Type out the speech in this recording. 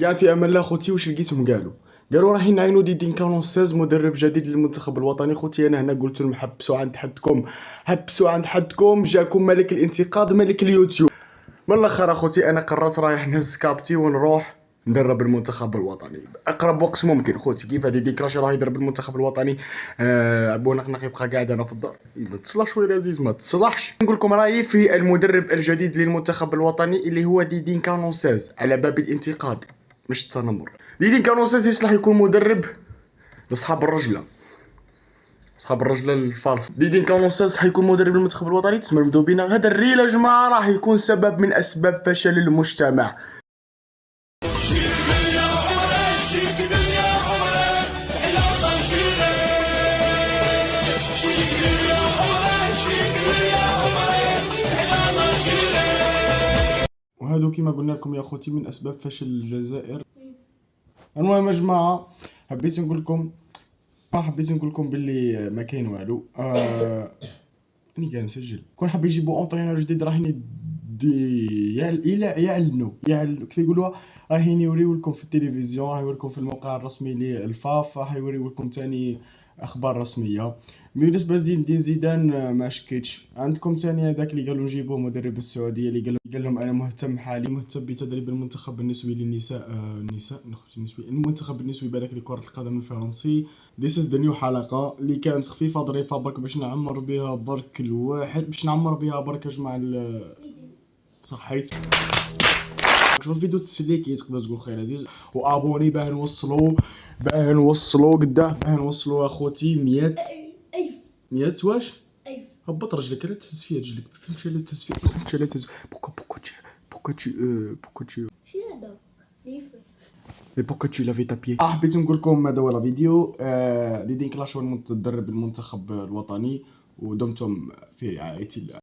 قاعد في امان الله خوتي. واش لقيتهم قالوا راهي نعينوا ديدين كالونسيز مدرب جديد للمنتخب الوطني. خوتي انا هنا قلت لهم حبسوا عند حدكم، حبسوا عند حدكم، جاكم ملك الانتقاد ملك اليوتيوب. من الاخر اخوتي انا قررت رايح نهز كابتي ونروح ندرب المنتخب الوطني اقرب وقت ممكن. خوتي كيف هادي كلاش راه يدرب المنتخب الوطني. بونقنق يبقى قاعد انا في الدار. ما تصلحش ولا عزيز، ما تصلحش. نقول لكم رايي في المدرب الجديد للمنتخب الوطني اللي هو ديدين كانونسيز على باب الانتقاد مش التنمر. ديدين كانونسيز يصلح يكون مدرب لاصحاب الرجله، صحاب الرجله الفالص. ديدين كانونسيز حيكون مدرب المنتخب الوطني. تسمى بينا هذا الريل يا جماعه راح يكون سبب من اسباب فشل المجتمع. وهادو كيما قلنا لكم يا خوتي من اسباب فشل الجزائر. المهم يا جماعه حبيت نقول لكم باللي ما كاين والو. راني قاعد نسجل. كون حاب يجيبوا اونطرينور جديد راهي يعلنوا كيف يقولوها، راهي يوريو لكم في التلفزيون، راهي يوريكم في الموقع الرسمي للفاف، راهي يوريو لكم ثاني اخبار رسميه. بالنسبه لزين الدين زيدان ما شكيتش. عندكم ثاني هذاك اللي قالوا نجيبوه مدرب السعوديه، اللي قال لهم انا مهتم بتدريب المنتخب النسوي للنساء، المنتخب النسوي بالك لكره القدم الفرنسي. This is the new حلقه اللي كانت خفيفه ظريفه برك باش نعمر بها برك الواحد، باش نعمر بها برك يا جماعه صحيت. شوف الفيديو تسليكي تقدر تقول خير عزيز، وابوني باه نوصلوا قداه، باه نوصلوا اخوتي 100 واش هبط رجلك لا تهز فيها رجلك. فهمتش لا تهز فيها، فهمتش لا تهز. بوكو شي هذا مي بوكو tu لافي تا بيي. حبيت نقول لكم هذا هو الفيديو. ديدين كلاش هو تدرب المنتخب الوطني، ودمتم في رعاية الله.